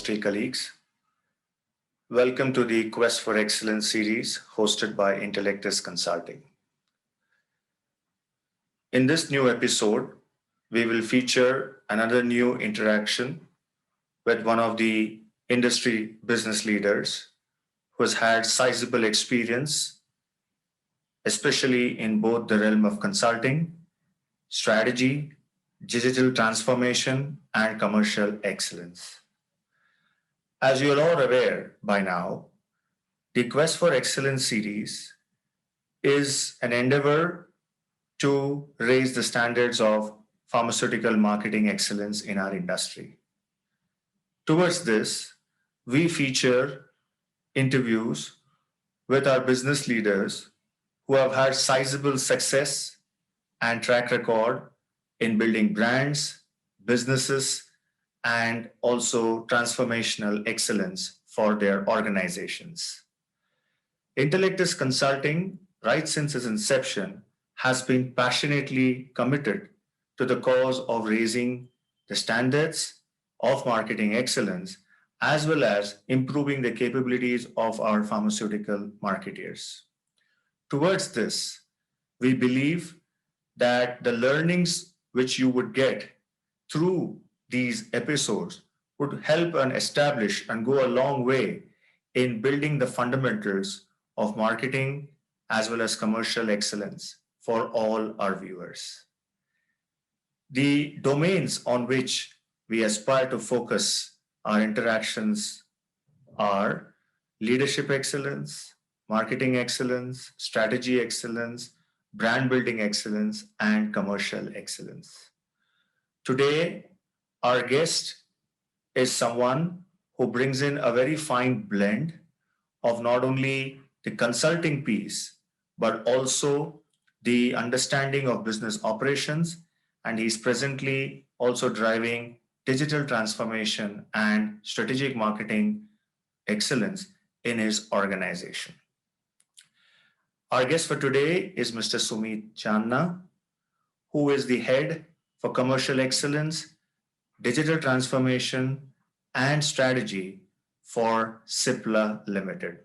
industry colleagues. Welcome to the Quest for Excellence series hosted by Intellectus Consulting. In this new episode, we will feature another new interaction with one of the industry business leaders who has had sizable experience, especially in both the realm of consulting, strategy, digital transformation, and commercial excellence. As you are all aware by now, the Quest for Excellence series is an endeavor to raise the standards of pharmaceutical marketing excellence in our industry. Towards this, we feature interviews with our business leaders who have had sizable success and track record in building brands, businesses, and also transformational excellence for their organizations. Intellectus Consulting, right since its inception, has been passionately committed to the cause of raising the standards of marketing excellence as well as improving the capabilities of our pharmaceutical marketeers. Towards this, we believe that the learnings which you would get through these episodes would help and establish and go a long way in building the fundamentals of marketing as well as commercial excellence for all our viewers. The domains on which we aspire to focus our interactions are leadership excellence, marketing excellence, strategy excellence, brand building excellence, and commercial excellence. Today, our guest is someone who brings in a very fine blend of not only the consulting piece, but also the understanding of business operations, and he's presently also driving digital transformation and strategic marketing excellence in his organization. Our guest for today is Mr. Sumeet Chandna, who is the head for commercial excellence, digital transformation, and strategy for Cipla Limited.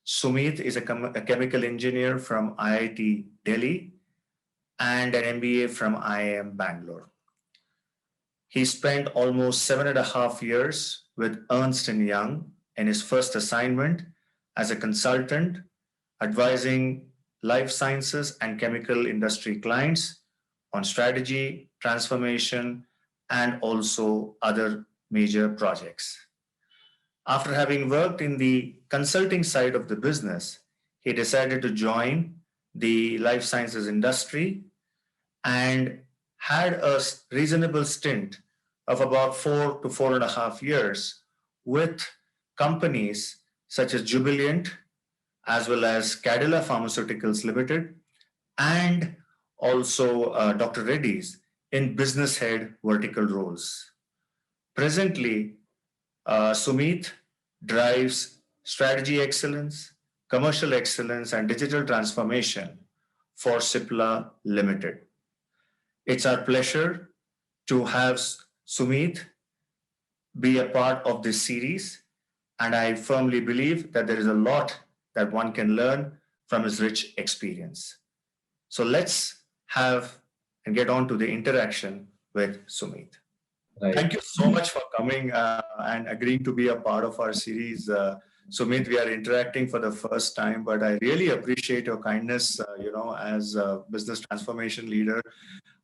Sumeet is a chemical engineer from IIT Delhi and an MBA from IIM-Bangalore. He spent almost 7.5 years with Ernst & Young in his first assignment as a consultant, advising life sciences and chemical industry clients on strategy, transformation, and also other major projects. After having worked in the consulting side of the business, he decided to join the life sciences industry and had a reasonable stint of about 4 to 4.5 years with companies such as Jubilant, as well as Cadila Pharmaceuticals Limited, and also Dr. Reddy's in business head vertical roles. Presently, Sumeet drives strategy excellence, commercial excellence, and digital transformation for Cipla Limited. It's our pleasure to have Sumeet be a part of this series, and I firmly believe that there is a lot that one can learn from his rich experience. So let's have and get on to the interaction with Sumeet. Right. Thank you so much for coming and agreeing to be a part of our series. Sumeet, we are interacting for the first time, but I really appreciate your kindness, as a business transformation leader.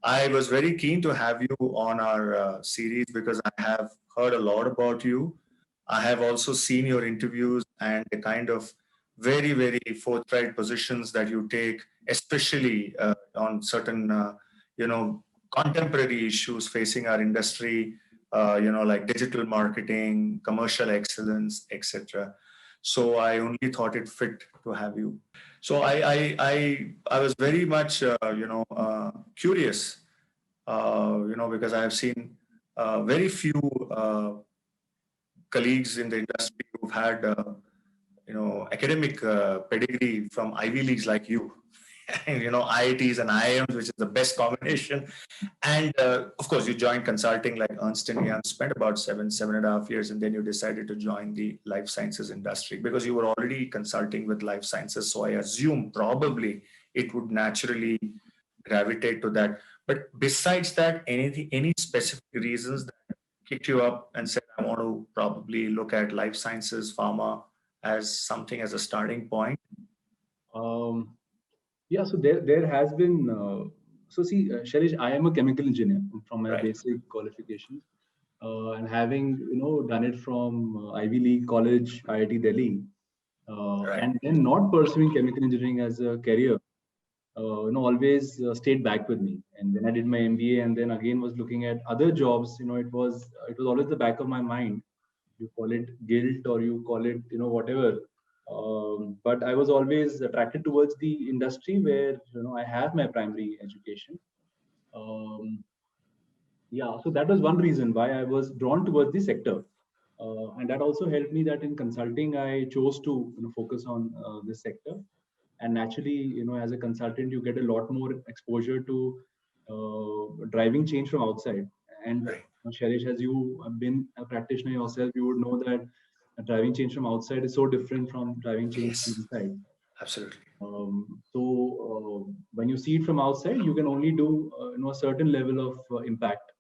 I was very keen to have you on our series because I have heard a lot about you. I have also seen your interviews and the kind of very, very forthright positions that you take, especially on certain, contemporary issues facing our industry, like digital marketing, commercial excellence, etc. So I only thought it fit to have you. So I was very much, curious, because I have seen very few colleagues in the industry who've had, academic pedigree from Ivy Leagues like you. IITs and IIMs, which is the best combination. And of course, you joined consulting like Ernst and Young, spent about 7.5 years, and then you decided to join the life sciences industry because you were already consulting with life sciences. So I assume probably it would naturally gravitate to that. But besides that, any specific reasons that kicked you up and said, I want to probably look at life sciences, pharma as something as a starting point? Um, yeah, so there has been. So see, Shailesh, I am a chemical engineer from my Right, basic qualifications, and having done it from Ivy League College, IIT Delhi, right, and then not pursuing chemical engineering as a career, always stayed back with me. And when I did my MBA, and then again was looking at other jobs, it was always the back of my mind. You call it guilt or you call it whatever. But I was always attracted towards the industry where I have my primary education. Um, yeah, so that was one reason why I was drawn towards the sector. And that also helped me that in consulting I chose to focus on this sector. And naturally, as a consultant you get a lot more exposure to driving change from outside. And right. Shailesh, as you have been a practitioner yourself, you would know that driving change from outside is so different from driving change from Yes, inside. absolutely. When you see it from outside, you can only do a certain level of impact,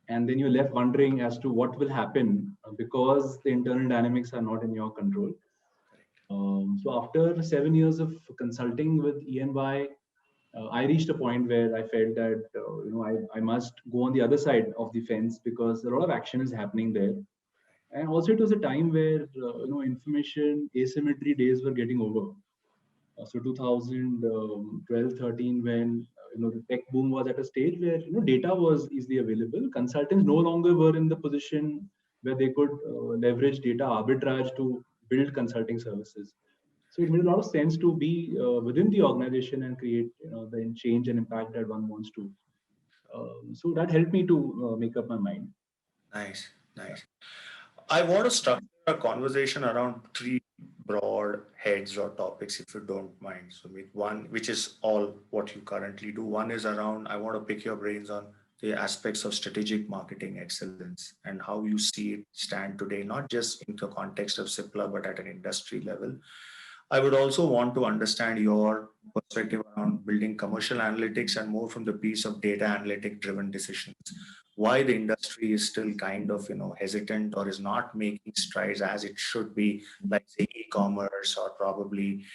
and then you're left wondering as to what will happen because the internal dynamics are not in your control. So after 7 years of consulting with ENY, I reached a point where I felt that I must go on the other side of the fence because a lot of action is happening there. And also it was a time where information asymmetry days were getting over. So 2012, 13, when the tech boom was at a stage where data was easily available, consultants no longer were in the position where they could leverage data arbitrage to build consulting services. So it made a lot of sense to be within the organization and create the change and impact that one wants to. So that helped me to make up my mind. Nice, nice. I want to structure a conversation around three broad heads or topics, if you don't mind. So, with one, which is all what you currently do. One is around, I want to pick your brains on the aspects of strategic marketing excellence and how you see it stand today, not just in the context of Cipla, but at an industry level. I would also want to understand your perspective around building commercial analytics and more from the piece of data analytic driven decisions. Why the industry is still kind of hesitant or is not making strides as it should be, like say e-commerce or probably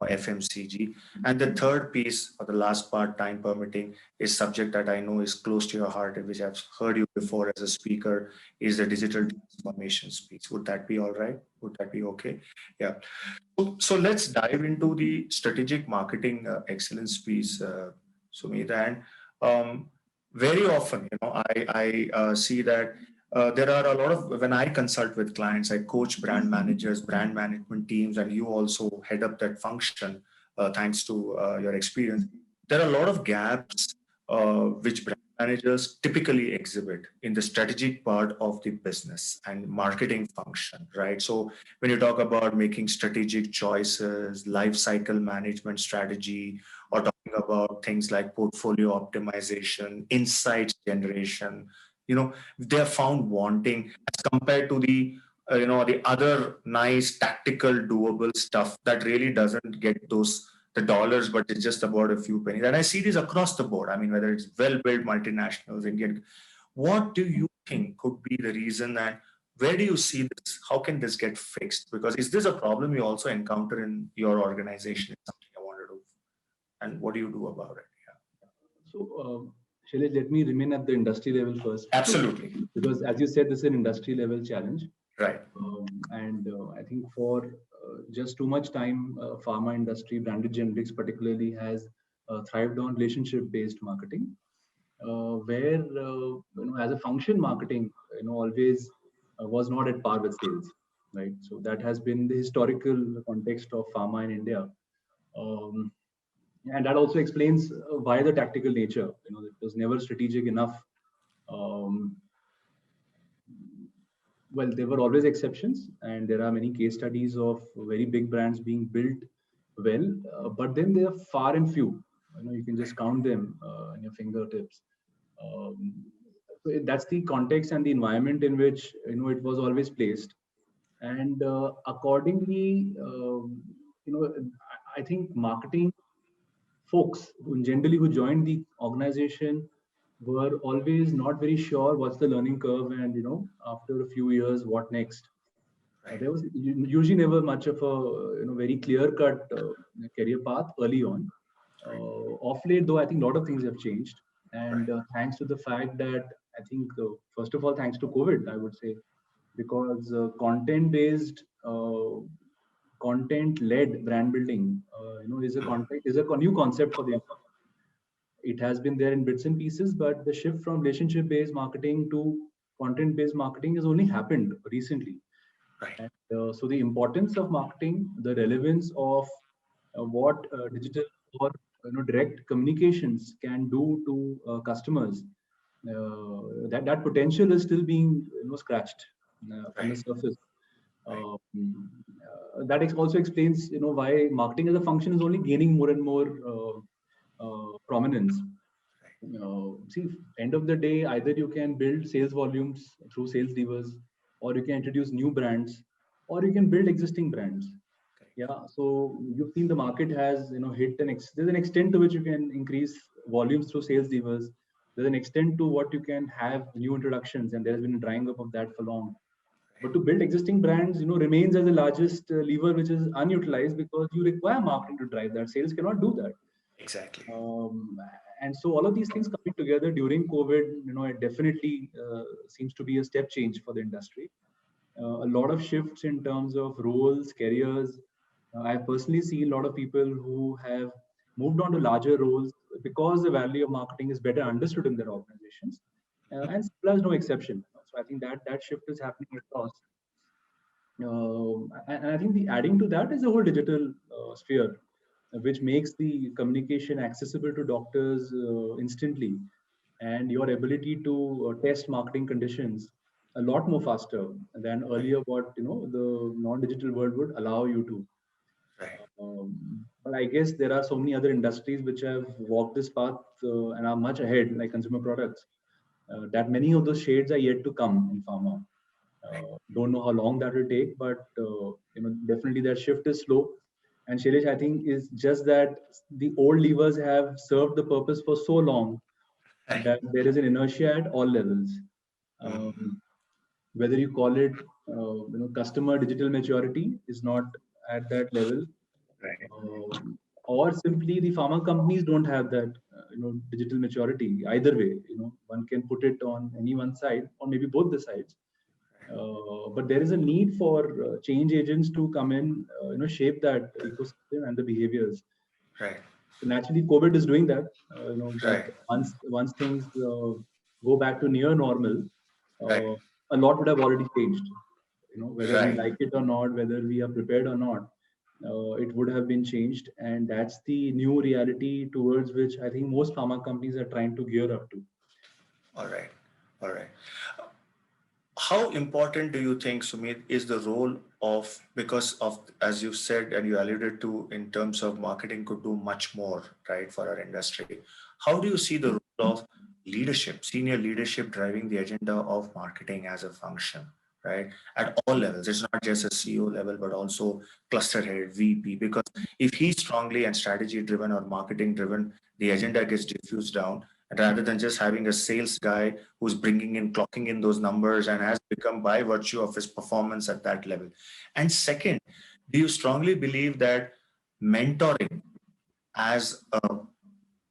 FMCG. And the third piece, or the last part, time permitting, is subject that I know is close to your heart, which I've heard you before as a speaker, is the digital transformation piece. Would that be all right? Would that be okay? Yeah. So let's dive into the strategic marketing excellence piece, Sumit. And very often, I see that there are a lot of, when I consult with clients, I coach brand managers, brand management teams, and you also head up that function, thanks to your experience. There are a lot of gaps which brand managers typically exhibit in the strategic part of the business and marketing function, right? So when you talk about making strategic choices, life cycle management strategy, or talking about things like portfolio optimization, insights generation, they're found wanting as compared to the other nice tactical doable stuff that really doesn't get the dollars, but it's just about a few pennies. And I see this across the board. I mean, whether it's well-built multinationals, Indian, what do you think could be the reason, and where do you see this? How can this get fixed? Because is this a problem you also encounter in your organization? It's something I wanted to, and what do you do about it? So, Shailesh, let me remain at the industry level first, Absolutely. because as you said, this is an industry level challenge. Right. And I think for just too much time, pharma industry, branded generics particularly, has thrived on relationship-based marketing, where as a function, marketing always was not at par with sales, right? So that has been the historical context of pharma in India. Um, and that also explains why the tactical nature. It was never strategic enough. Um, well, there were always exceptions, and there are many case studies of very big brands being built well, but then they are far and few. You can just count them on your fingertips. Um, so that's the context and the environment in which it was always placed, and accordingly, I think marketing folks who generally who joined the organization were always not very sure what's the learning curve, and after a few years what next. Right. There was usually never much of a very clear cut career path early on. Of late, though, I think a lot of things have changed, Right. and thanks to the fact that I think first of all, thanks to COVID, I would say, because content based, content led brand building, is a new concept for the. It has been there in bits and pieces, but the shift from relationship based marketing to content based marketing has only happened recently. Right. And so the importance of marketing, the relevance of what digital or direct communications can do to customers, that potential is still being scratched from the Right. surface. Right. That also explains why marketing as a function is only gaining more and more prominence. See, end of the day, either you can build sales volumes through sales levers, or you can introduce new brands, or you can build existing brands. Correct. Yeah, so you've seen the market has hit there's an extent to which you can increase volumes through sales levers. There's an extent to what you can have new introductions, and there's been a drying up of that for long. But to build existing brands, remains as the largest lever which is unutilized, because you require marketing to drive that. Sales cannot do that. Exactly. Um, and so all of these things coming together during COVID, it definitely seems to be a step change for the industry. A lot of shifts in terms of roles, careers. I've personally seen a lot of people who have moved on to larger roles because the value of marketing is better understood in their organizations, and Cipla is no exception. So I think that shift is happening across. And I think the adding to that is the whole digital sphere, which makes the communication accessible to doctors instantly, and your ability to test marketing conditions a lot more faster than Right. earlier what the non-digital world would allow you to. Right. But I guess there are so many other industries which have walked this path and are much ahead, like consumer products, that many of those shades are yet to come in pharma. Right. Don't know how long that will take, but definitely that shift is slow. And Shailesh, I think is just that the old levers have served the purpose for so long Right. that there is an inertia at all levels. Mm. Um, Whether you call it, customer digital maturity is not at that level, Right. or simply the pharma companies don't have that, digital maturity. Either way, one can put it on any one side or maybe both the sides. But there is a need for change agents to come in, shape that ecosystem and the behaviors. Right. So naturally, COVID is doing that. But Right. once things go back to near normal, Right. uh, a lot would have already changed. Whether we Right. like it or not, whether we are prepared or not, it would have been changed, and that's the new reality towards which I think most pharma companies are trying to gear up to. All right. All right. How important do you think, Sumit, is the role of, because of, as you said and you alluded to, in terms of marketing could do much more, right, for our industry? How do you see the role of leadership, senior leadership driving the agenda of marketing as a function, right, at all levels? It's not just a CEO level, but also cluster head, VP, because if he's strongly and strategy driven or marketing driven, the agenda gets diffused down. And rather than just having a sales guy who's bringing in, clocking in those numbers and has become by virtue of his performance at that level. And second, do you strongly believe that mentoring as a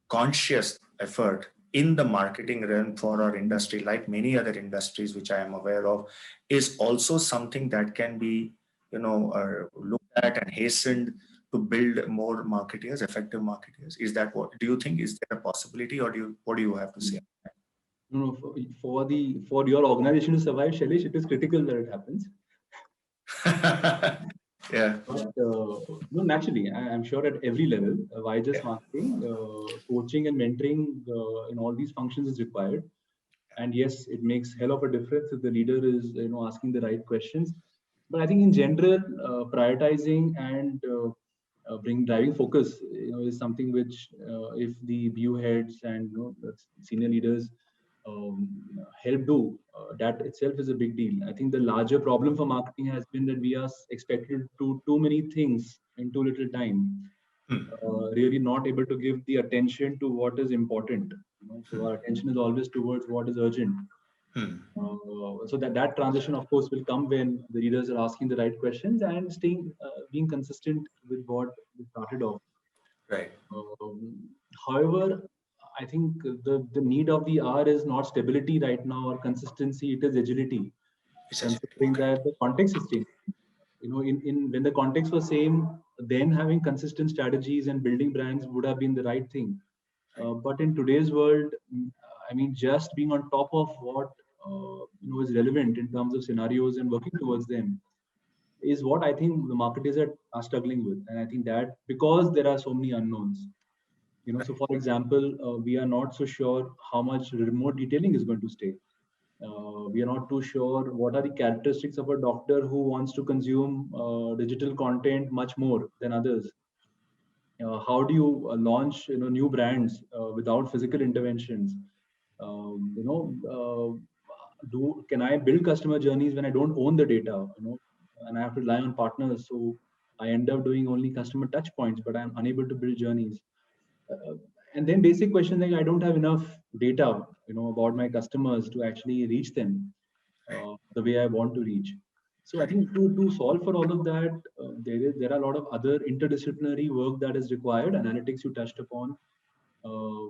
conscious effort in the marketing realm for our industry, like many other industries which I am aware of, is also something that can be, looked at and hastened to build more marketeers, effective marketeers? Is that what do you think? Is there a possibility, or what do you have to say? For your organization to survive, Shailesh, it is critical that it happens. Yeah. But no, naturally, I'm sure at every level, why just Yeah. marketing, coaching and mentoring in all these functions is required. And yes, it makes hell of a difference if the leader is asking the right questions. But I think in general, prioritizing and bring driving focus, is something which, if the BU heads and the senior leaders help do, that itself is a big deal. I think the larger problem for marketing has been that we are expected to do too many things in too little time, Hmm. really not able to give the attention to what is important. So our attention is always towards what is urgent. Hmm. So that transition, of course, will come when the leaders are asking the right questions and staying, being consistent with what they started off. Right. Um, However, I think the need of the hour is not stability right now or consistency; it is agility. It's actually Considering correct. that the context is changing. In when the context was same, then having consistent strategies and building brands would have been the right thing. Right. But in today's world, I mean, just being on top of what is relevant in terms of scenarios and working towards them is what I think the marketers are struggling with. And I think that because there are so many unknowns, so Right. for example, we are not so sure how much remote detailing is going to stay. We are not too sure what are the characteristics of a doctor who wants to consume digital content much more than others. How do you launch new brands without physical interventions? um, you know do Can I build customer journeys when I don't own the data, and I have to rely on partners, so I end up doing only customer touch points but I'm unable to build journeys. uh, and then basic questions like I don't have enough data about my customers to actually reach them Right. the way I want to reach. So I Right. think to solve for all of that, there are a lot of other interdisciplinary work that is required. Analytics you touched upon. Uh,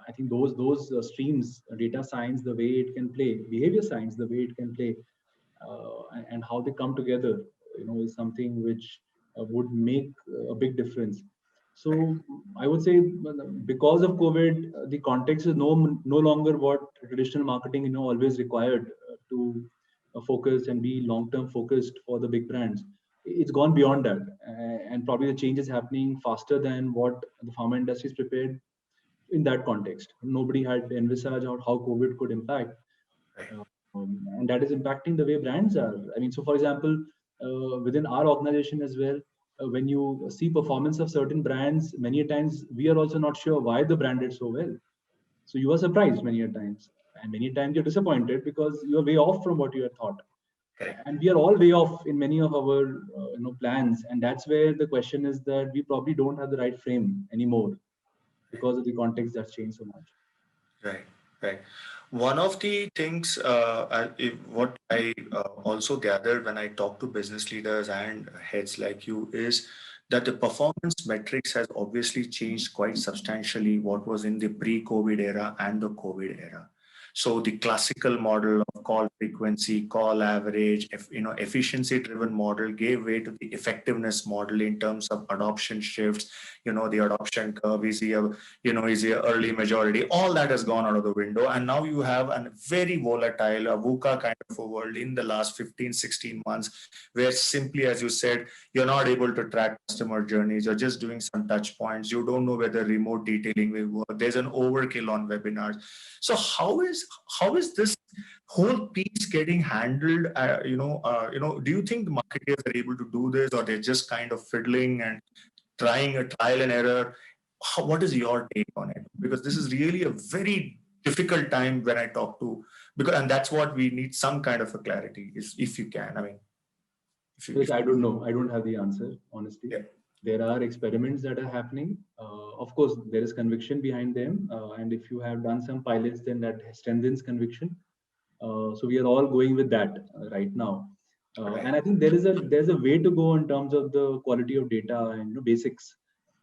I think those streams, data science, the way it can play, behavior science, the way it can play, and how they come together, is something which would make a big difference. Right. So I would say, because of COVID, the context is no longer what traditional marketing always required to focus and be long term focused for the big brands. It's gone beyond that, and probably the change is happening faster than what the pharma industry is prepared in that context. Nobody had envisaged how COVID could impact, Right. and that is impacting the way brands are. I mean, so for example, within our organization as well, when you see performance of certain brands, many a times we are also not sure why the brand did so well. So you are surprised many a times, and many times you're disappointed because you are way off from what you had thought. Correct. And we are all way off in many of our plans, and that's where the question is that we probably don't have the right frame anymore Right. because of the context that's changed so much. Right. Right. One of the things, what I also gathered when I talk to business leaders and heads like you is that the performance metrics has obviously changed quite substantially what was in the pre-COVID era and the COVID era. So the classical model of call frequency, call average, efficiency-driven model gave way to the effectiveness model in terms of adoption shifts. The adoption curve is the early majority. All that has gone out of the window. And now you have a very volatile, a VUCA kind of a world in the last 15, 16 months, where simply, as you said, you're not able to track customer journeys. You're just doing some touch points. You don't know whether remote detailing will work. There's an overkill on webinars. So how is this whole piece getting handled? Do you think the marketers are able to do this, or they're just kind of fiddling and trying a trial and error? What is your take on it? Because this is really a very difficult time when I talk to, because and that's what we need, some kind of a clarity, is if you can. I mean, if I don't know. I don't have the answer, honestly. yeah, There are experiments that are happening. Of course, there is conviction behind them. And if you have done some pilots, then that strengthens conviction. So we are all going with that right now. right, And I think there's a way to go in terms of the quality of data and basics.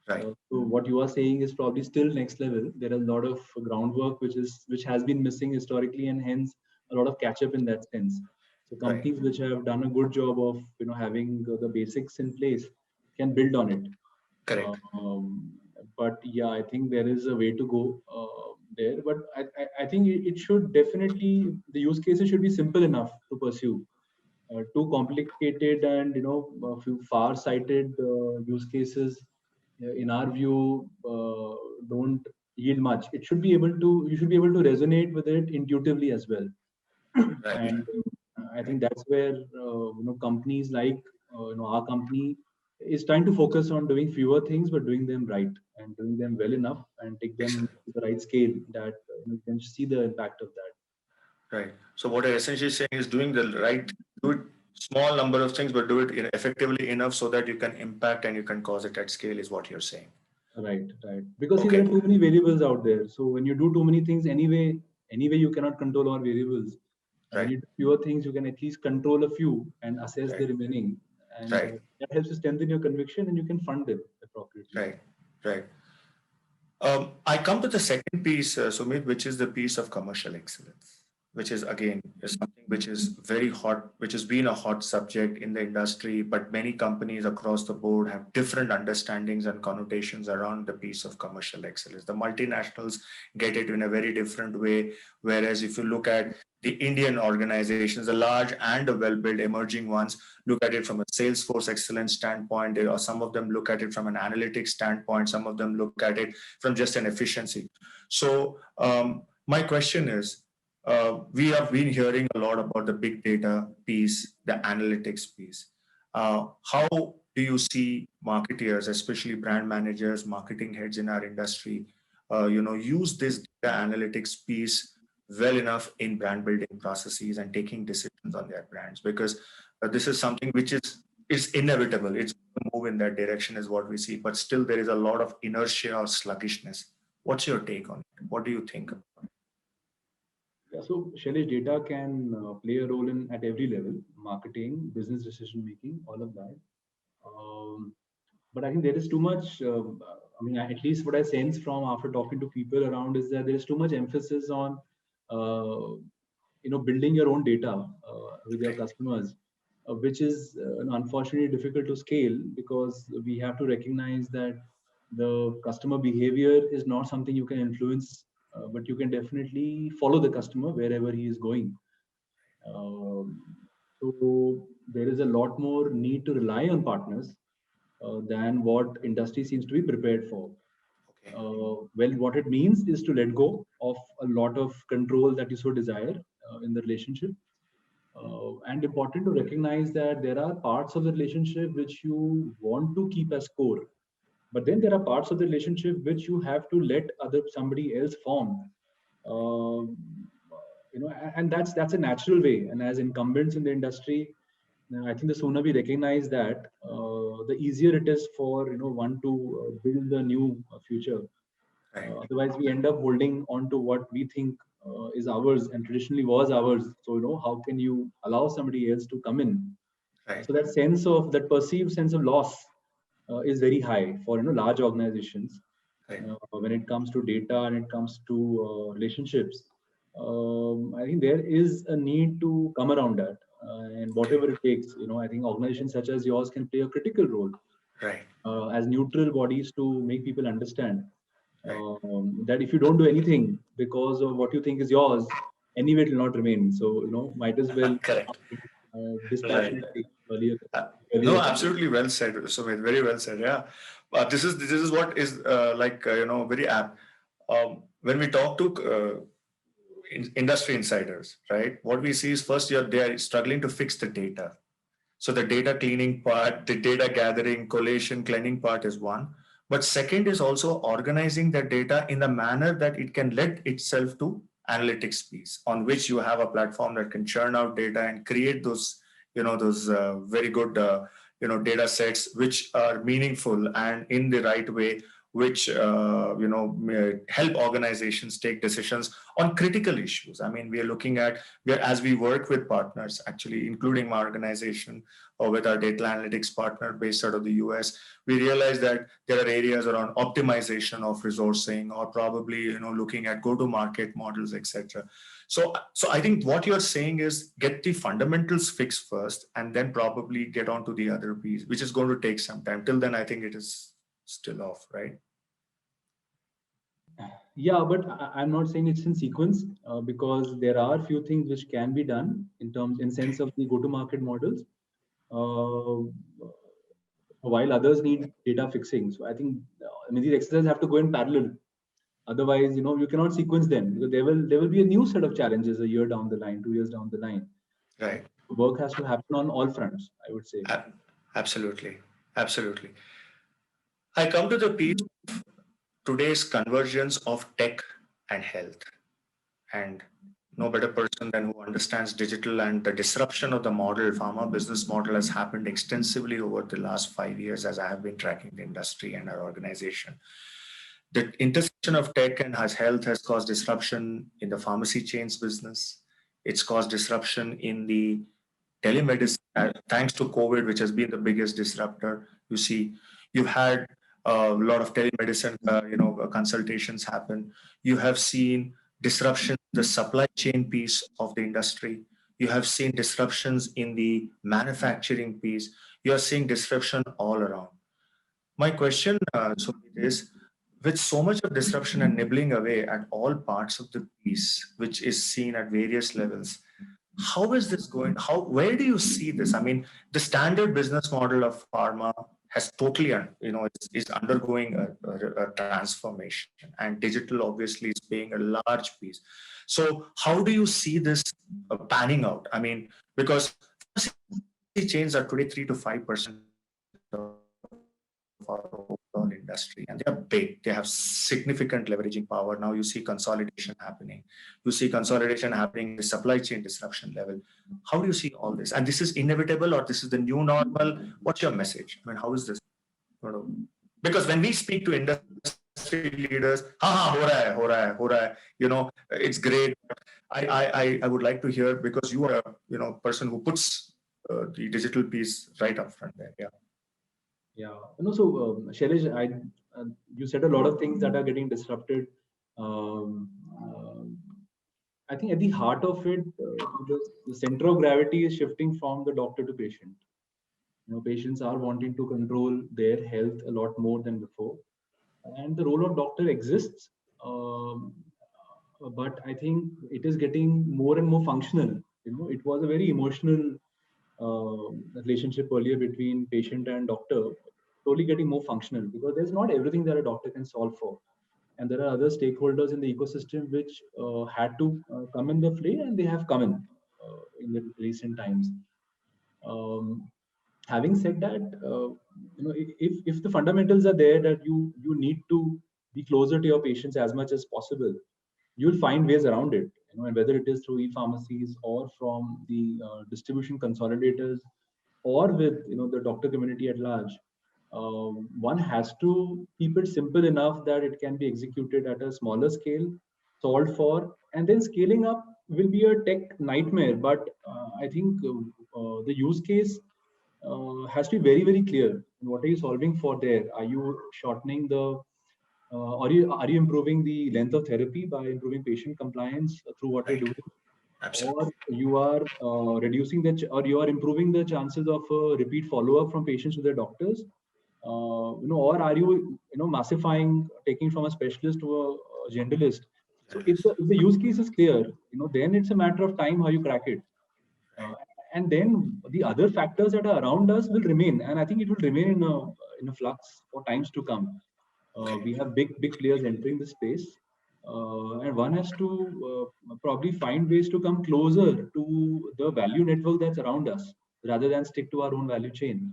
right, So what you are saying is probably still next level. There is a lot of groundwork which has been missing historically, and hence a lot of catch up in that sense. So right, companies which have done a good job of having the basics in place can build on it. correct, Um, but yeah, I think there is a way to go there. But I think it should definitely, the use cases should be simple enough to pursue. Too complicated and a few far-sighted use cases, in our view, don't yield much. You should be able to resonate with it intuitively as well. right, And I right, think that's where companies like our company is trying to focus on doing fewer things but doing them right and doing them well enough and take them Excellent. to the right scale that you can see the impact of that. Right. So what you're essentially saying is doing the right, do it small number of things, but do it effectively enough so that you can impact and you can cause it at scale is what you're saying. Right, right. Because see, there are Okay. too many variables out there. So when you do too many things anyway, you cannot control all variables. When Right. you do fewer things, you can at least control a few and assess the Right. remaining, and Right. that helps you strengthen your conviction, and you can fund them appropriately. Right. Right. I come to the second piece, Sumit, which is the piece of commercial excellence, which is again is something which is very hot, which has been a hot subject in the industry, but many companies across the board have different understandings and connotations around the piece of commercial excellence. The multinationals get it in a very different way, whereas if you look at the Indian organizations, the large and the well-built emerging ones, look at it from a Salesforce excellence standpoint, or some of them look at it from an analytics standpoint, some of them look at it from just an efficiency. So my question is, we have been hearing a lot about the big data piece, the analytics piece. How do you see marketeers, especially brand managers, marketing heads in our industry, use this data analytics piece well enough in brand building processes and taking decisions on their brands? Because this is something which is inevitable. It's going to move in that direction, is what we see. But still, there is a lot of inertia or sluggishness. What's your take on it? What do you think about it? Yeah, so Shailesh, data can play a role in at every level: marketing, business decision making, all of that. Um, but I think there is too much. I mean, at least what I sense from after talking to people around is that there is too much emphasis on, uh, building your own data with your Right, customers, which is unfortunately difficult to scale because we have to recognize that the customer behavior is not something you can influence, but you can definitely follow the customer wherever he is going. Um, so there is a lot more need to rely on partners than what industry seems to be prepared for. okay, Well, what it means is to let go of a lot of control that you so desire in the relationship. And important to recognize that there are parts of the relationship which you want to keep as core, but then there are parts of the relationship which you have to let other somebody else form. Um, and that's a natural way. And as incumbents in the industry, I think the sooner we recognize that, the easier it is for one to build the new future. right, Otherwise, we end up holding on to what we think is ours and traditionally was ours. So how can you allow somebody else to come in? right, So that perceived sense of loss is very high for large organizations right, when it comes to data and it comes to relationships. I think there is a need to come around that, and okay, whatever it takes, I think organizations such as yours can play a critical role right, as neutral bodies to make people understand right. that if you don't do anything because of what you think is yours, anyway it will not remain. So might as well Correct. Right. dispassionately earlier Uh, earlier no, the better. absolutely well said, Sumit. Very well said. Yeah, this is what is very apt. When we talk to industry insiders, right? What we see is first, they are struggling to fix the data. So the data cleaning part, the data gathering, collation, cleaning part is one. But second is also organizing the data in the manner that it can lend itself to analytics piece, on which you have a platform that can churn out data and create those very good data sets which are meaningful and in the right way, which may help organizations take decisions on critical issues. I mean, as we work with partners, actually, including my organization or with our data analytics partner based out of the US, we realize that there are areas around optimization of resourcing, or probably looking at go-to-market models, etc. So I think what you're saying is get the fundamentals fixed first, and then probably get on to the other piece, which is going to take some time. Till then, I think it is still off, right? Yeah, but I'm not saying it's in sequence because there are few things which can be done in Okay, sense of the go-to-market models, uh, while others need data fixing. So I think these exercises have to go in parallel. Otherwise, you cannot sequence them because there will be a new set of challenges a year down the line, 2 years down the line. right. Work has to happen on all fronts, I would say. Absolutely. Absolutely. I come to the piece today's convergence of tech and health. And no better person than who understands digital and the disruption of the model, pharma business model has happened extensively over the last 5 years as I have been tracking the industry and our organization. The intersection of tech and has health has caused disruption in the pharmacy chains business. It's caused disruption in the telemedicine, thanks to COVID, which has been the biggest disruptor. You see, you've had a lot of telemedicine, consultations happen. You have seen disruption in the supply chain piece of the industry. You have seen disruptions in the manufacturing piece. You are seeing disruption all around. My question, Sumit, is with so much of disruption and nibbling away at all parts of the piece, which is seen at various levels, how is this going? Where do you see this? I mean, the standard business model of pharma has totally, is undergoing a transformation, and digital obviously is playing a large piece. So, how do you see this panning out? I mean, because pharmacy chains are today 3 to 5% of our overall industry, and they are big. They have significant leveraging power. Now you see consolidation happening. You see consolidation happening at the supply chain disruption level. How do you see all this? And this is inevitable, or this is the new normal? What's your message? I mean, how is this? Because when we speak to industry leaders, ho raha hai, ho raha hai, it's great. I would like to hear, because you are a person who puts the digital piece right up front there. Yeah. Yeah, so Shailesh, you said a lot of things that are getting disrupted. Um, uh, I think at the heart of it, the center of gravity is shifting from the doctor to patient. Patients are wanting to control their health a lot more than before, and the role of doctor exists. Um, but I think it is getting more and more functional. It was a very emotional relationship earlier between patient and doctor, slowly getting more functional, because there's not everything that a doctor can solve for, and there are other stakeholders in the ecosystem which had to come in the fray, and they have come in the recent times. Um, Having said that, if the fundamentals are there, that you need to be closer to your patients as much as possible, you'll find ways around it. And whether it is through e-pharmacies or from the distribution consolidators, or with the doctor community at large, one has to keep it simple enough that it can be executed at a smaller scale, solved for, and then scaling up will be a tech nightmare. But I think the use case has to be very, very clear. What are you solving for there? Are you shortening the are you improving the length of therapy by improving patient compliance through what you're Right. doing, Absolutely. or you are reducing or you are improving the chances of repeat follow-up from patients to their doctors, or are you massifying, taking from a specialist to a generalist? So if the use case is clear, then it's a matter of time how you crack it. uh, and then the other factors that are around us will remain, and I think it will remain in a flux for times to come. We have big players entering the space, and one has to probably find ways to come closer to the value network that's around us, rather than stick to our own value chain.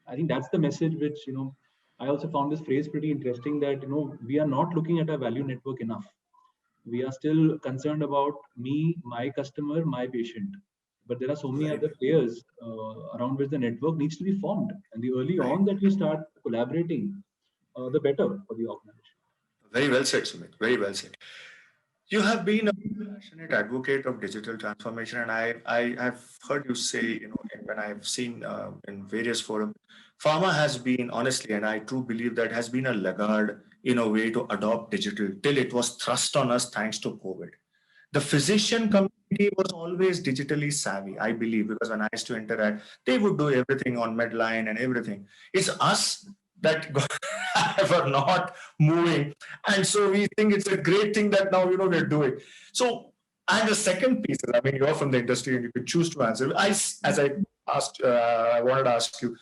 I think that's the message which I also found this phrase pretty interesting, that we are not looking at our value network enough. We are still concerned about me, my customer, my patient. But there are so many Very, other players around which the network needs to be formed. And the early right. on that you start collaborating, the better for the organization. Very well said, Sumit. Very well said. You have been a passionate advocate of digital transformation, and I have heard you say, when I've seen in various forums, pharma has been, honestly, and I truly believe that has been a laggard in a way to adopt digital till it was thrust on us thanks to COVID. The physician community was always digitally savvy, I believe, because when I used to interact, they would do everything on Medline and everything. It's us that were not moving. And so we think it's a great thing that now, we're doing. So, and the second piece is, I mean, you're from the industry and you could choose to answer. As I asked, I wanted to ask you,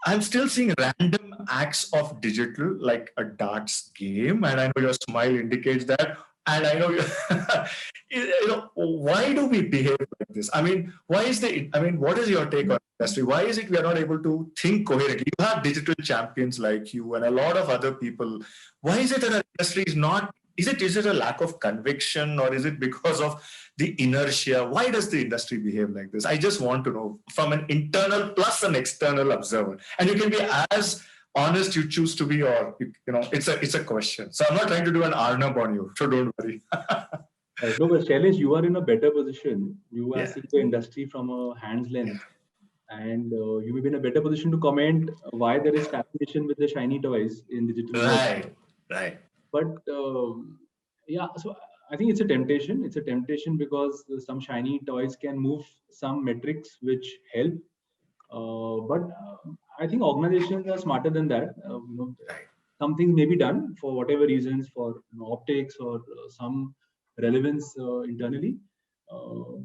I'm still seeing random acts of digital, like a darts game, and I know your smile indicates that. And I know why do we behave like this? I mean, what is your take on industry? Why is it we are not able to think coherently? You have digital champions like you and a lot of other people. Why is it that our industry is not? Is it a lack of conviction, or is it because of the inertia? Why does the industry behave like this? I just want to know from an internal plus an external observer. And you can be as honest you choose to be, or it's a question. So I'm not trying to do an Arnab on you, so don't worry. No, but Shailesh, you are in a better position. You are Yeah. seeing the industry from a hand's length, and you may be in a better position to comment why there is fascination with the shiny toys in digital world. Right. But yeah, so I think it's a temptation. It's a temptation because some shiny toys can move some metrics which help. But I think organizations are smarter than that. Right. Some things may be done for whatever reasons, for optics or some relevance internally.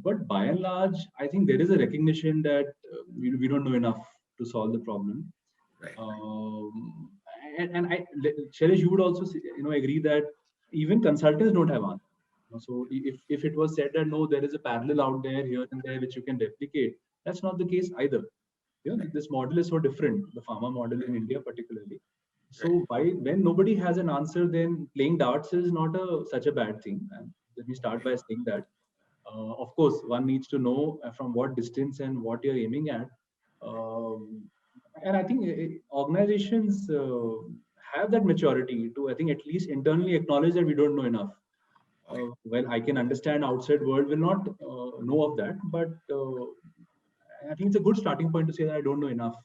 But by and large, I think there is a recognition that we don't know enough to solve the problem. Right. Um, and Shailesh, you would also agree that even consultants don't have answers. So if it was said that no, there is a parallel out there here and there which you can replicate, that's not the case either. This model is so different, the pharma model in India particularly. So when nobody has an answer, then playing darts is not such a bad thing. And let me start by saying that. Of course, one needs to know from what distance and what you're aiming at. Um, and I think organizations have that maturity to, I think, at least internally acknowledge that we don't know enough. Well, I can understand outside world will not know of that, but I think it's a good starting point to say that I don't know enough.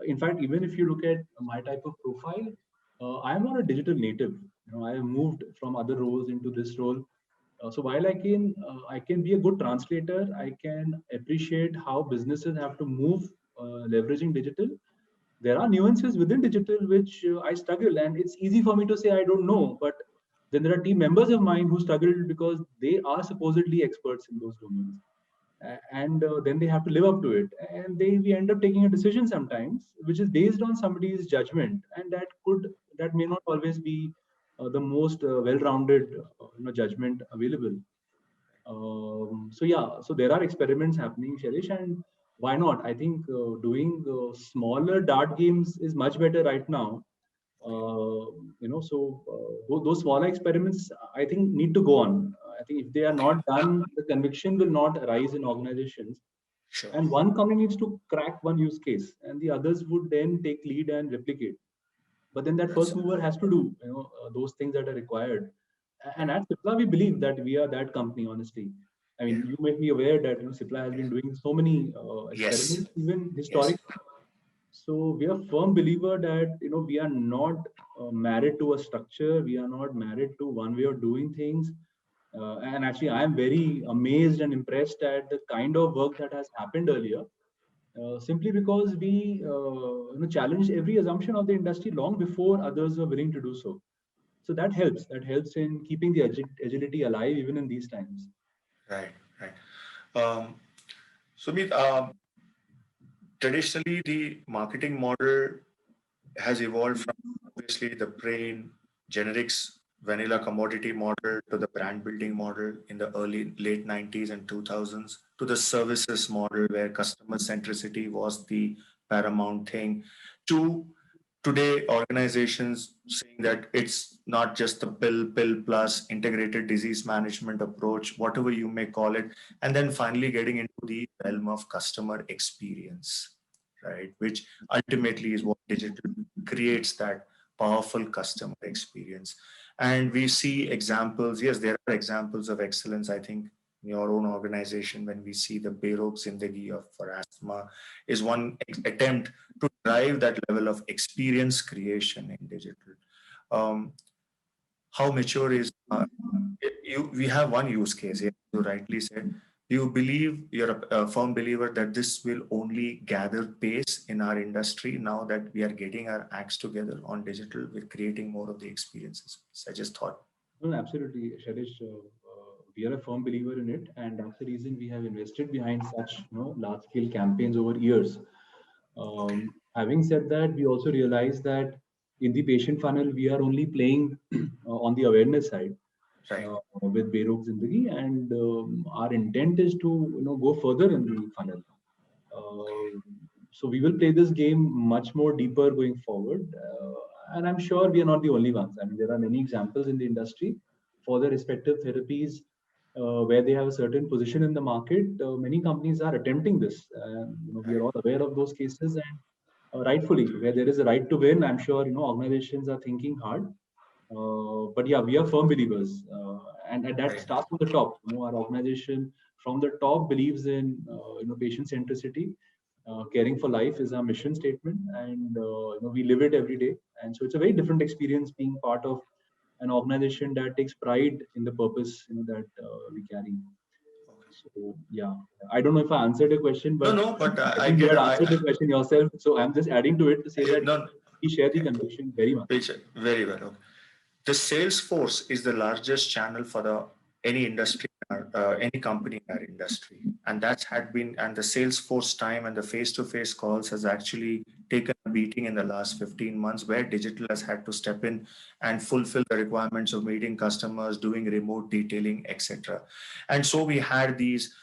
In fact, even if you look at my type of profile, I am not a digital native. I have moved from other roles into this role. So while I can be a good translator, I can appreciate how businesses have to move leveraging digital. There are nuances within digital which I struggle, and it's easy for me to say I don't know. But then there are team members of mine who struggle because they are supposedly experts in those domains, and then they have to live up to it, and we end up taking a decision sometimes which is based on somebody's judgment, and that may not always be the most well-rounded judgment available. So yeah, so there are experiments happening, Shailesh, and why not? I think doing smaller dart games is much better right now. Those smaller experiments, I think, need to go on. I think if they are not done, the conviction will not arise in organizations. Sure. And one company needs to crack one use case, and the others would then take lead and replicate. But then that first mover has to do those things that are required. And at Cipla, we believe that we are that company. Honestly, I Yeah. mean, you may be aware that Cipla has been doing so many Yes. experiments, even Yes. historic. So we are firm believer that we are not married to a structure. We are not married to one way of doing things. And actually, I am very amazed and impressed at the kind of work that has happened earlier. Simply because we challenged every assumption of the industry long before others were willing to do so. So that helps. That helps in keeping the agility alive even in these times. Right. Right. Um, Sumit, traditionally the marketing model has evolved from obviously the plain generics vanilla commodity model to the brand building model in the early late 90s and 2000s to the services model where customer centricity was the paramount thing to today organizations saying that it's not just the pill plus integrated disease management approach, whatever you may call it, and then finally getting into the realm of customer experience, right, which ultimately is what digital creates, that powerful customer experience. And we see examples, yes, there are examples of excellence, I think, in your own organization. When we see the Berok Zindagi of for asthma is one attempt to drive that level of experience creation in digital. Um, how mature is we have one use case, yeah, you rightly said. Do you believe, you're a firm believer that this will only gather pace in our industry now that we are getting our acts together on digital, we're creating more of the experiences? So I just thought. No, absolutely, Shailesh. We are a firm believer in it, and that's the reason we have invested behind such large-scale campaigns over years. Having said that, we also realize that in the patient funnel, we are only playing on the awareness side. Right. with Berok Zindagi, and our intent is to go further in the funnel. So we will play this game much more deeper going forward, and I'm sure we are not the only ones. I mean, there are many examples in the industry for the respective therapies where they have a certain position in the market. Many companies are attempting this. We are Right. all aware of those cases, and rightfully, where there is a right to win, I'm sure organizations are thinking hard. But yeah, we are firm believers, and that Right. starts from the top. Our organization from the top believes in patient centricity. Caring for life is our mission statement, and we live it every day. And so it's a very different experience being part of an organization that takes pride in the purpose that we carry. So yeah, I don't know if I answered your question, No, but no, but I I think you get. had answered the question yourself. So I'm just adding to it to say that No. we share the Okay. conviction very much. Which very well. Okay. The sales force is the largest channel for the any industry, any company in our industry, and that's had been, and the sales force time and the face-to-face calls has actually taken a beating in the last 15 months, where digital has had to step in and fulfill the requirements of meeting customers, doing remote detailing, etc. And so we had these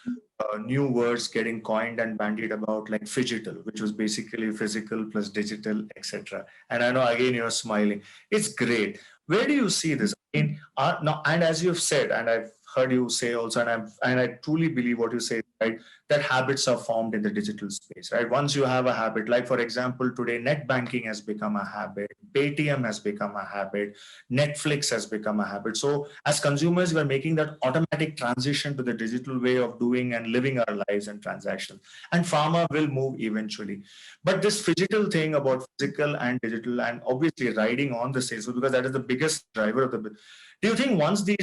new words getting coined and bandied about, like phygital, which was basically physical plus digital, etc. And I know again you're smiling. It's great. Where do you see this? I mean, now, and as you've said, and I've heard you say also, and I truly believe what you say, right? That habits are formed in the digital space, right? Once you have a habit, like for example, today net banking has become a habit, Paytm has become a habit, Netflix has become a habit. So as consumers, we are making that automatic transition to the digital way of doing and living our lives and transactions. And pharma will move eventually. But this phygital thing about physical and digital, and obviously riding on the sales, because that is the biggest driver of the. Do you think once these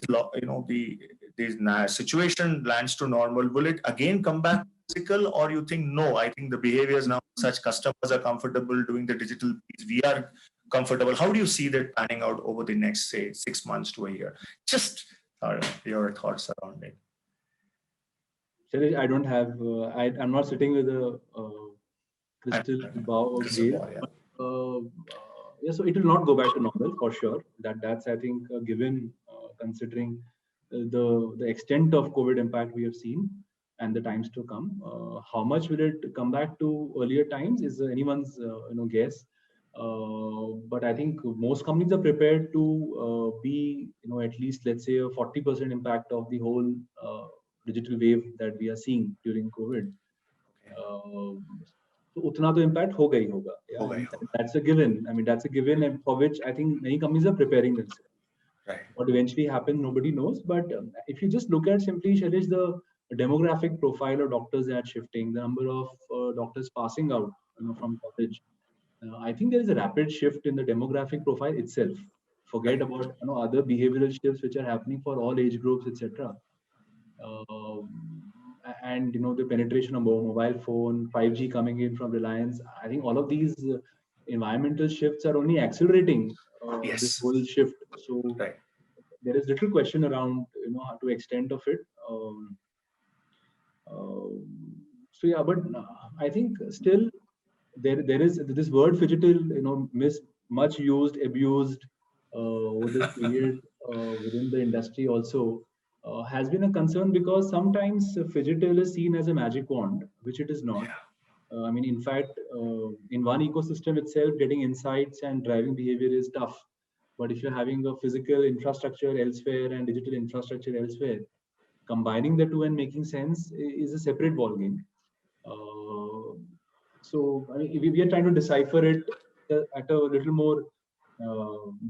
situation lands to normal, will it again come back to physical, or you think no? I think the behaviors now, such customers are comfortable doing the digital piece. We are comfortable. How do you see that panning out over the next, say, 6 months to a year? Just your thoughts around it. Shailesh, I don't have. I'm not sitting with a And crystal ball of crystal gaze. ball, yeah. But, yeah, so it will not go back to normal for sure. That's I think given considering the extent of COVID impact we have seen and the times to come. How much will it come back to earlier times is anyone's guess. But I think most companies are prepared to be at least, let's say, a 40% impact of the whole digital wave that we are seeing during COVID. तो उतना तो impact होगा ही होगा. Yeah, होगा ही and होगा. that's a given. I mean, that's a given, and for which I think many companies are preparing themselves. Right. What eventually happens, nobody knows. But if you just look at simply, Shailesh, the demographic profile of doctors that shifting, the number of doctors passing out, from college, I think there is a rapid shift in the demographic profile itself. Forget Right. about other behavioral shifts which are happening for all age groups, etc. And the penetration of mobile phone, 5G coming in from Reliance. I think all of these environmental shifts are only accelerating this Yes. whole shift. So Right. there is little question around how to extent of it. So yeah, but I think still there is this word phygital, much used, abused over this period within the industry also has been a concern, because sometimes phygital is seen as a magic wand, which it is not. Yeah. I mean, in fact, in one ecosystem itself, getting insights and driving behavior is tough. But if you're having a physical infrastructure elsewhere and digital infrastructure elsewhere, combining the two and making sense is a separate ballgame. Uh, so I mean, we are trying to decipher it at a little more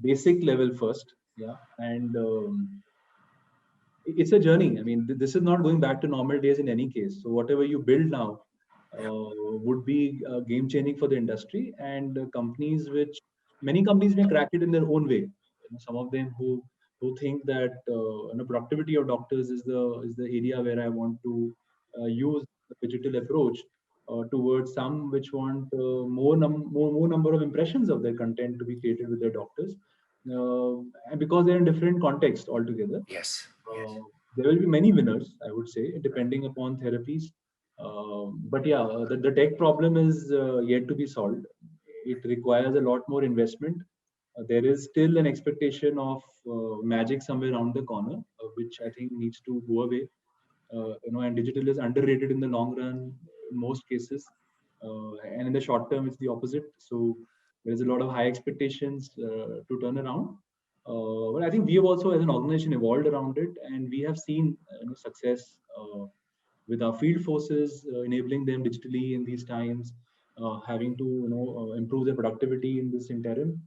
basic level first, yeah. And it's a journey. I mean, this is not going back to normal days in any case. So whatever you build now Yeah. would be game changing for the industry, and companies which many companies may crack it in their own way. Some of them who think that productivity of doctors is the area where I want to use the digital approach. Towards some which want more number of impressions of their content to be created with their doctors, and because they're in different contexts altogether. Yes. Yes. Uh, there will be many winners, I would say, Right. depending upon therapies. But yeah, the tech problem is yet to be solved. It requires a lot more investment, there is still an expectation of magic somewhere around the corner, which I think needs to go away. And digital is underrated in the long run in most cases, and in the short term, it's the opposite. So there's a lot of high expectations to turn around. But I think we have also, as an organization, evolved around it, and we have seen success with our field forces, enabling them digitally in these times, having to improve their productivity in this interim,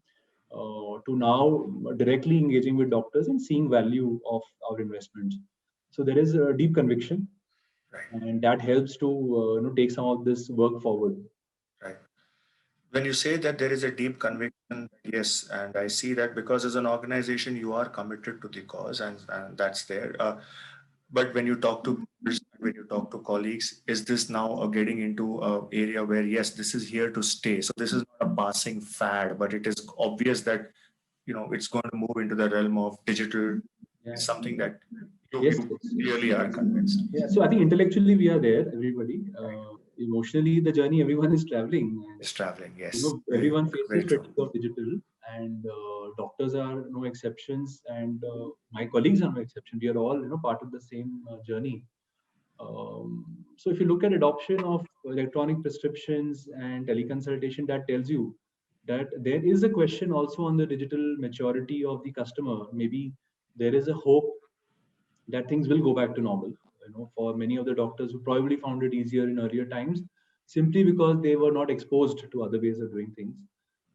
to now directly engaging with doctors and seeing value of our investments. So there is a deep conviction, Right. and that helps to take some of this work forward. Right. When you say that there is a deep conviction, yes, and I see that because as an organization you are committed to the cause, and that's there. But when you talk to peers, when you talk to colleagues, is this now getting into a area where yes, this is here to stay? So this is not a passing fad, but it is obvious that it's going to move into the realm of digital. Yeah. It's something that Yes, you yes. really are convinced. Yeah. So I think intellectually we are there, everybody. Emotionally, the journey everyone is traveling, and It's traveling. Yes, very, everyone faces very true. fatigue of digital, and doctors are no exceptions, and my colleagues are no exception. We are all part of the same journey. So if you look at adoption of electronic prescriptions and teleconsultation, that tells you that there is a question also on the digital maturity of the customer. Maybe there is a hope that things will go back to normal. For many of the doctors who probably found it easier in earlier times, simply because they were not exposed to other ways of doing things.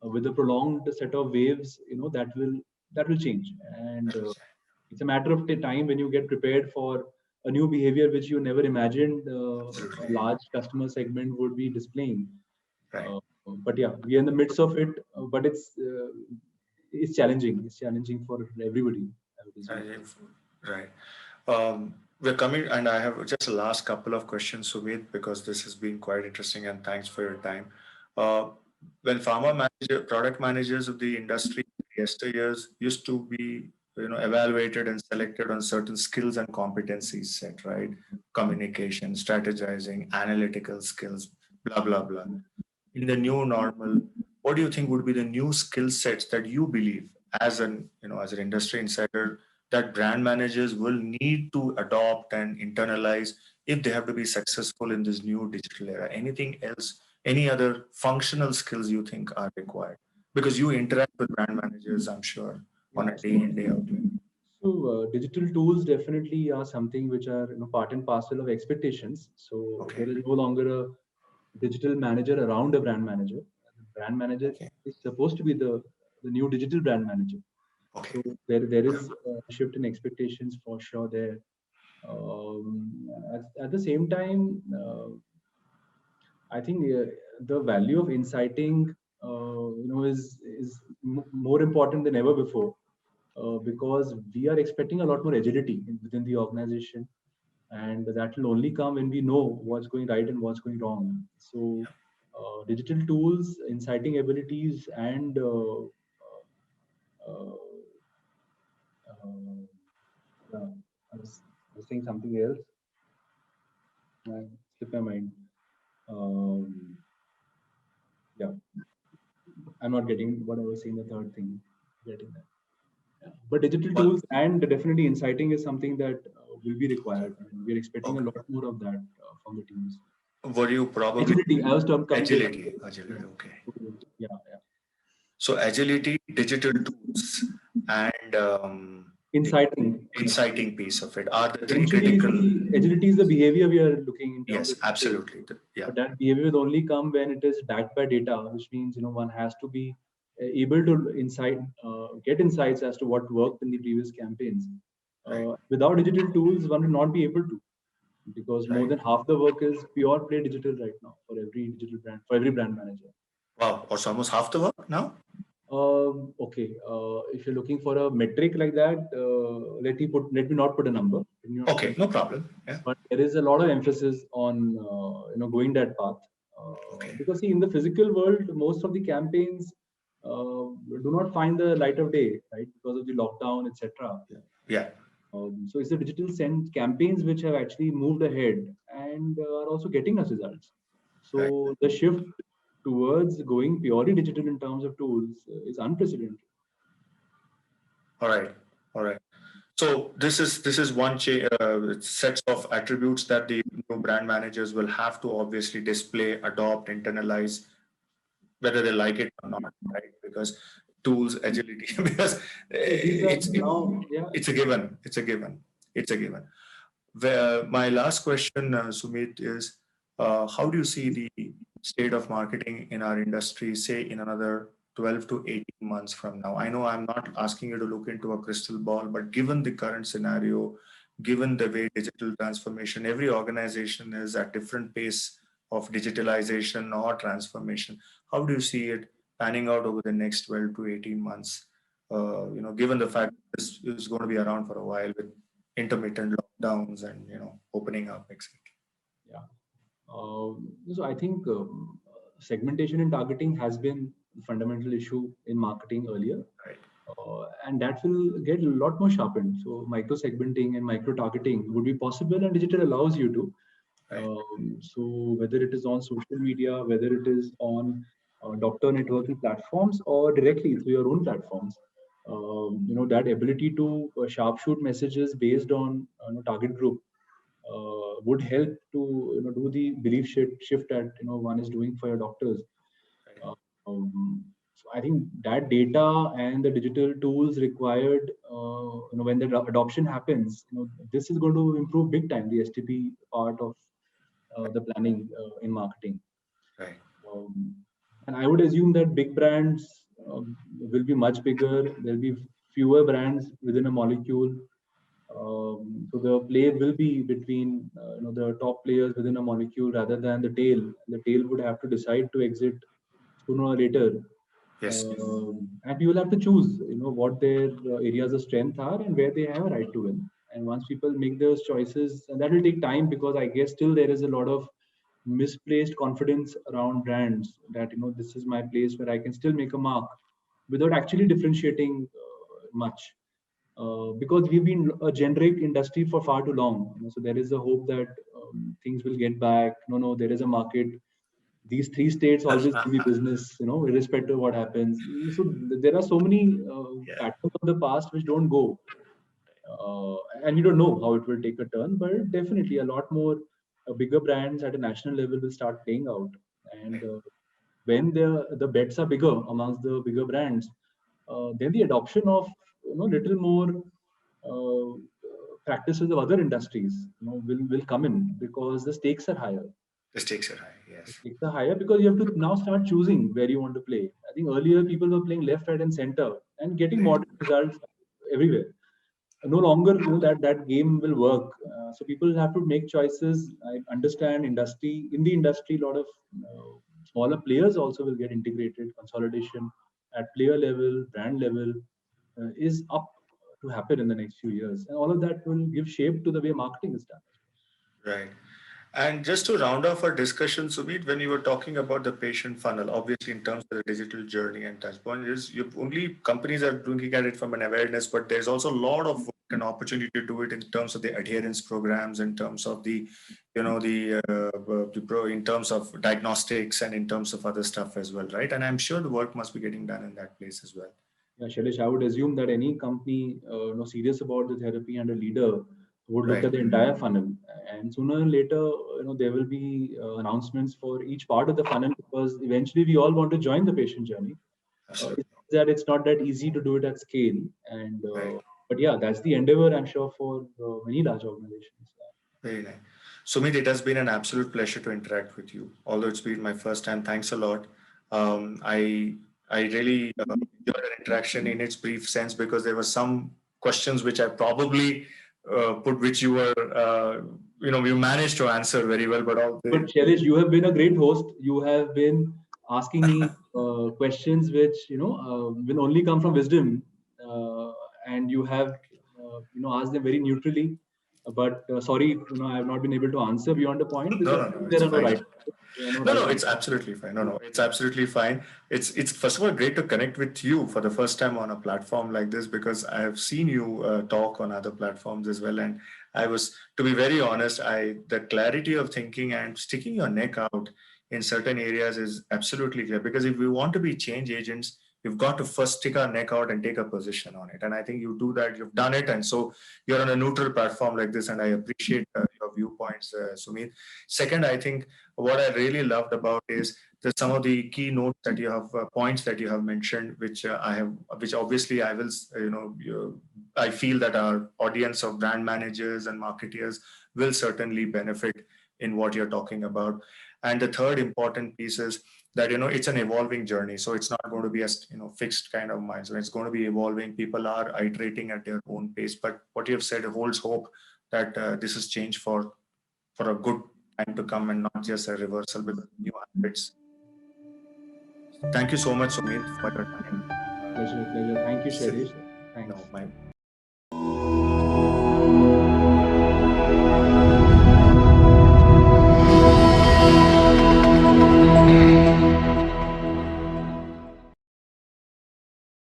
With a prolonged set of waves, that will change, and it's a matter of time when you get prepared for a new behavior which you never imagined a Absolutely. large customer segment would be displaying. Right. Uh, but yeah, we are in the midst of it, but it's challenging. It's challenging for everybody, I would assume. Right. We're coming, and I have just the last couple of questions, Sumit, because this has been quite interesting, and thanks for your time. Uh, when product managers of the industry yesteryears used to be, evaluated and selected on certain skills and competencies set, right? Communication, strategizing, analytical skills, blah blah blah. In the new normal, what do you think would be the new skill sets that you believe, as an industry insider, that brand managers will need to adopt and internalize if they have to be successful in this new digital era? Anything else, any other functional skills you think are required? Because you interact with brand managers, I'm sure, on Yeah. a day in, day out. So digital tools definitely are something which are part and parcel of expectations. So Okay. there is no longer a digital manager around a brand manager. The brand manager Okay. is supposed to be the new digital brand manager. Okay. So there is a shift in expectations for sure there. At the same time, I think the value of inciting, is more important than ever before, because we are expecting a lot more agility within the organization, and that will only come when we know what's going right and what's going wrong. So, digital tools, inciting abilities, and uh, uh, yeah, I was saying something else. I slipped my mind. Um, yeah, I'm not getting what I was saying. The third thing, getting that. Yeah. But digital Well, tools and definitely inciting is something that will be required, and we're expecting a okay. lot more of that from the teams. Were you probably Agility. I was coming to that. agility? Yeah. Okay. Yeah. Yeah. So agility, digital tools, and the Inciting. inciting piece of it are the three Eventually, critical. see, agility is the behavior we are looking in terms Yes, of digital, absolutely. Yeah, but that behavior will only come when it is backed by data, which means one has to be able to get insights as to what worked in the previous campaigns. right, Without digital tools, one will not be able to, because more right. than half the work is pure play digital right now for every digital brand, for every brand manager. Wow, or almost half the work now. Okay, if you're looking for a metric like that, let me not put a number. Let me not put Okay, no problem. Yeah. But there is a lot of emphasis on going that path, Okay. because see, in the physical world, most of the campaigns do not find the light of day, right, because of the lockdown, etc. Yeah. So it's the digital send campaigns which have actually moved ahead and are also getting us results. Right. So the shift towards going purely digital in terms of tools is unprecedented. All right. All right. So this is one sets of attributes that the new brand managers will have to obviously display, adopt, internalize, whether they like it or not, right? Because tools, agility, because So these are it's now, yeah. it's a given. It's a given. It's a given. My last question, Sumit, is how do you see the state of marketing in our industry, say, in another 12 to 18 months from now? I know I'm not asking you to look into a crystal ball, but given the current scenario, given the way digital transformation, every organization is at different pace of digitalization or transformation. How do you see it panning out over the next 12 to 18 months? Given the fact this is going to be around for a while with intermittent lockdowns and opening up, etc. Yeah. So I think segmentation and targeting has been a fundamental issue in marketing earlier, Right, and that will get a lot more sharpened. So micro segmenting and micro targeting would be possible, and digital allows you to. right, So whether it is on social media, whether it is on doctor networking platforms, or directly through your own platforms, that ability to sharpshoot messages based on target group would help to do the belief shift that one is doing for your doctors. right. Uh, so I think that data and the digital tools required, when the adoption happens, this is going to improve big time the STP part of the planning in marketing. Right. Um, and I would assume that big brands will be much bigger. There'll be fewer brands within a molecule. So the play will be between the top players within a molecule rather than the tail. The tail would have to decide to exit sooner or later, Yes. and people have to choose what their areas of strength are and where they have a right to win. And once people make those choices, and that will take time, because I guess still there is a lot of misplaced confidence around brands that this is my place where I can still make a mark without actually differentiating much, because we've been a generic industry for far too long. So there is a hope that things will get back. No, there is a market. These three states always give me business, irrespective of what happens. So there are so many Yeah. patterns of the past which don't go, and you don't know how it will take a turn. But definitely, a lot more bigger brands at a national level will start playing out, and Right. when the bets are bigger amongst the bigger brands, then the adoption of little more uh, practices of other industries will come in, because the stakes are higher. The stakes are high. The Yes. stakes are higher because you have to now start choosing where you want to play. I think earlier people were playing left, right, and center and getting Right. modern results everywhere. No longer that game will work. So people have to make choices. I understand industry in the industry, a lot of smaller players also will get integrated. Consolidation at player level, brand level, is up to happen in the next few years, and all of that will give shape to the way marketing is done. Right. And just to round off our discussion, Sumit, when you were talking about the patient funnel, obviously in terms of the digital journey and touch point, is you only companies are looking at it from an awareness, but there's also a lot of work and opportunity to do it in terms of the adherence programs, in terms of in terms of diagnostics and in terms of other stuff as well, right? And I'm sure the work must be getting done in that place as well. Yeah, Shailesh, I would assume that any company serious about the therapy and a leader would look Right. at the entire funnel, and sooner or later, there will be announcements for each part of the funnel, because eventually we all want to join the patient journey. Absolutely. It's that it's not that easy to do it at scale, and Right. but yeah, that's the endeavor, I'm sure, for many large organizations. Very nice. Sumit, it has been an absolute pleasure to interact with you. Although it's been my first time, thanks a lot. I really enjoyed our interaction in its brief sense, because there were some questions which I probably put, which you were, you managed to answer very well. But all But the Shailesh, you have been a great host. You have been asking me questions which will only come from wisdom, uh, and you have asked them very neutrally. But sorry, I have not been able to answer beyond the point, no, because no, no, it's there are no fine. right answers. There are no No, right no, it's answers. absolutely fine. No, no, it's absolutely fine. It's first of all great to connect with you for the first time on a platform like this, because I have seen you talk on other platforms as well, and I was, to be very honest, I the clarity of thinking and sticking your neck out in certain areas is absolutely clear. Because if we want to be change agents, We've got to first stick our neck out and take a position on it. And I think you do that, you've done it. And so you're on a neutral platform like this. And I appreciate your viewpoints, Sumeet. Second, I think what I really loved about is there's some of the key notes that you have, points that you have mentioned, which which obviously I will, I feel that our audience of brand managers and marketeers will certainly benefit in what you're talking about. And the third important piece is that it's an evolving journey, so it's not going to be a fixed kind of milestone. It's going to be evolving. People are iterating at their own pace, but what you have said holds hope that this is change for a good time to come and not just a reversal with new habits. Thank you so much, Sumeet, for your time. Pleasure. Thank you, Shailesh. Thanks. No, my